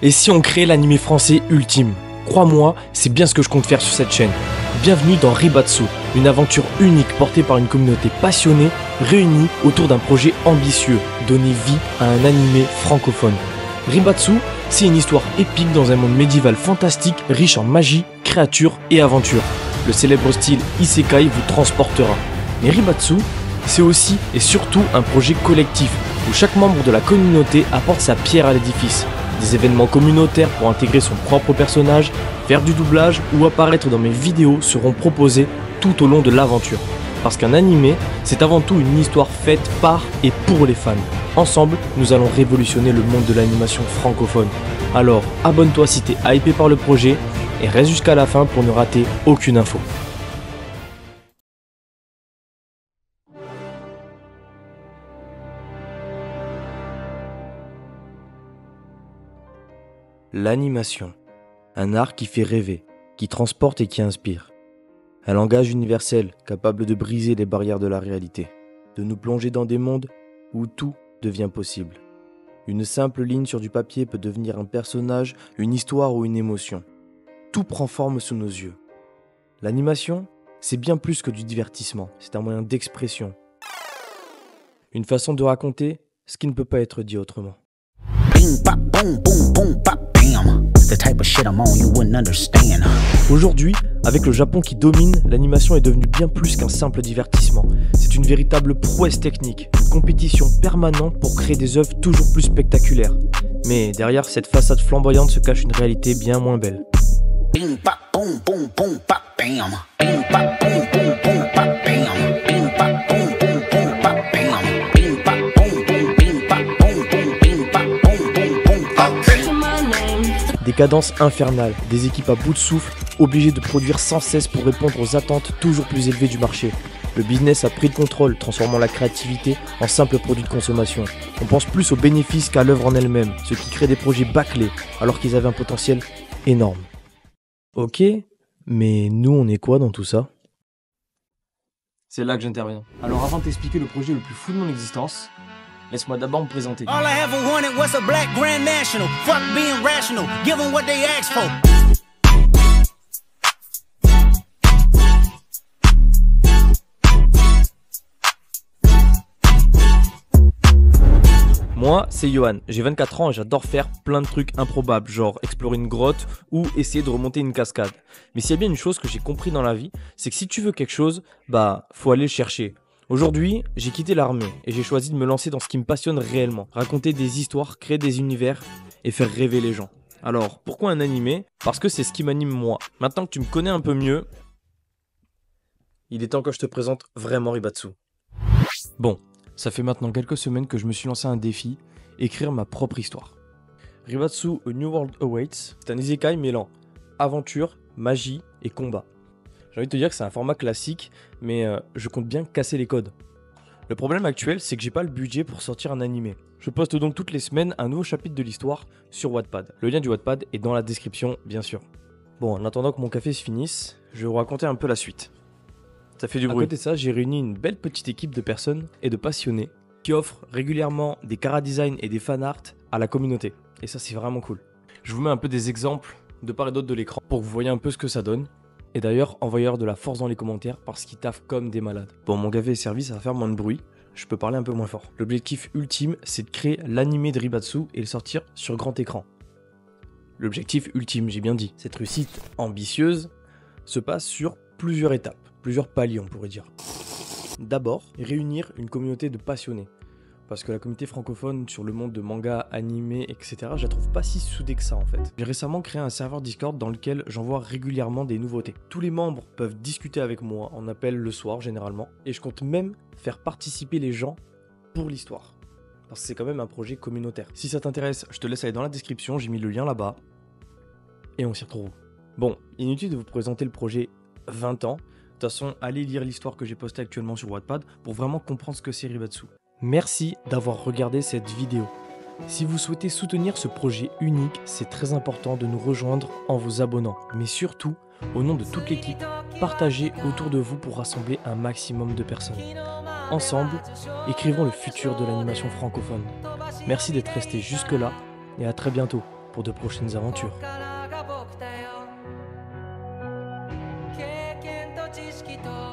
Et si on créait l'animé français ultime? Crois-moi, c'est bien ce que je compte faire sur cette chaîne. Bienvenue dans Ribatsu, une aventure unique portée par une communauté passionnée, réunie autour d'un projet ambitieux, donner vie à un animé francophone. Ribatsu, c'est une histoire épique dans un monde médiéval fantastique, riche en magie, créatures et aventures. Le célèbre style Isekai vous transportera. Mais Ribatsu, c'est aussi et surtout un projet collectif, où chaque membre de la communauté apporte sa pierre à l'édifice. Des événements communautaires pour intégrer son propre personnage, faire du doublage ou apparaître dans mes vidéos seront proposés tout au long de l'aventure. Parce qu'un animé, c'est avant tout une histoire faite par et pour les fans. Ensemble, nous allons révolutionner le monde de l'animation francophone. Alors, abonne-toi si t'es hypé par le projet et reste jusqu'à la fin pour ne rater aucune info. L'animation, un art qui fait rêver, qui transporte et qui inspire. Un langage universel capable de briser les barrières de la réalité, de nous plonger dans des mondes où tout devient possible. Une simple ligne sur du papier peut devenir un personnage, une histoire ou une émotion. Tout prend forme sous nos yeux. L'animation, c'est bien plus que du divertissement, c'est un moyen d'expression. Une façon de raconter ce qui ne peut pas être dit autrement. Aujourd'hui, avec le Japon qui domine, l'animation est devenue bien plus qu'un simple divertissement. C'est une véritable prouesse technique, une compétition permanente pour créer des œuvres toujours plus spectaculaires. Mais derrière cette façade flamboyante se cache une réalité bien moins belle. Des cadences infernales, des équipes à bout de souffle, obligées de produire sans cesse pour répondre aux attentes toujours plus élevées du marché. Le business a pris le contrôle, transformant la créativité en simple produit de consommation. On pense plus aux bénéfices qu'à l'œuvre en elle-même, ce qui crée des projets bâclés, alors qu'ils avaient un potentiel énorme. Ok, mais nous on est quoi dans tout ça? C'est là que j'interviens. Alors avant de t'expliquer le projet le plus fou de mon existence, laisse-moi d'abord me présenter. All I ever wanted was a black grand national. Fuck being rational, give them what they asked for. Moi, c'est Johan, j'ai 24 ans et j'adore faire plein de trucs improbables, genre explorer une grotte ou essayer de remonter une cascade. Mais s'il y a bien une chose que j'ai compris dans la vie, c'est que si tu veux quelque chose, faut aller le chercher. Aujourd'hui, j'ai quitté l'armée et j'ai choisi de me lancer dans ce qui me passionne réellement. Raconter des histoires, créer des univers et faire rêver les gens. Alors, pourquoi un animé? Parce que c'est ce qui m'anime moi. Maintenant que tu me connais un peu mieux, il est temps que je te présente vraiment Ribatsu. Bon, ça fait maintenant quelques semaines que je me suis lancé un défi, écrire ma propre histoire. Ribatsu A New World Awaits, c'est un isekai mêlant aventure, magie et combat. J'ai envie de te dire que c'est un format classique, mais je compte bien casser les codes. Le problème actuel, c'est que j'ai pas le budget pour sortir un animé. Je poste donc toutes les semaines un nouveau chapitre de l'histoire sur Wattpad. Le lien du Wattpad est dans la description, bien sûr. Bon, en attendant que mon café se finisse, je vais vous raconter un peu la suite. Ça fait du bruit. À côté de ça, j'ai réuni une belle petite équipe de personnes et de passionnés qui offrent régulièrement des chara-design et des fan-art à la communauté. Et ça, c'est vraiment cool. Je vous mets un peu des exemples de part et d'autre de l'écran pour que vous voyez un peu ce que ça donne. Et d'ailleurs, envoyez-leur de la force dans les commentaires parce qu'ils taffent comme des malades. Bon, mon café est servi, ça va faire moins de bruit. Je peux parler un peu moins fort. L'objectif ultime, c'est de créer l'animé de Ribatsu et le sortir sur grand écran. L'objectif ultime, j'ai bien dit. Cette réussite ambitieuse se passe sur plusieurs étapes, plusieurs paliers on pourrait dire. D'abord, réunir une communauté de passionnés. Parce que la communauté francophone sur le monde de manga, animé, etc., je la trouve pas si soudée que ça en fait. J'ai récemment créé un serveur Discord dans lequel j'envoie régulièrement des nouveautés. Tous les membres peuvent discuter avec moi en appel le soir généralement, et je compte même faire participer les gens pour l'histoire. Parce que c'est quand même un projet communautaire. Si ça t'intéresse, je te laisse aller dans la description, j'ai mis le lien là-bas, et on s'y retrouve. Bon, inutile de vous présenter le projet 20 ans, de toute façon, allez lire l'histoire que j'ai postée actuellement sur Wattpad pour vraiment comprendre ce que c'est Ribatsu. Merci d'avoir regardé cette vidéo. Si vous souhaitez soutenir ce projet unique, c'est très important de nous rejoindre en vous abonnant. Mais surtout, au nom de toute l'équipe, partagez autour de vous pour rassembler un maximum de personnes. Ensemble, écrivons le futur de l'animation francophone. Merci d'être resté jusque-là et à très bientôt. pour de prochaines aventures. 経験と知識と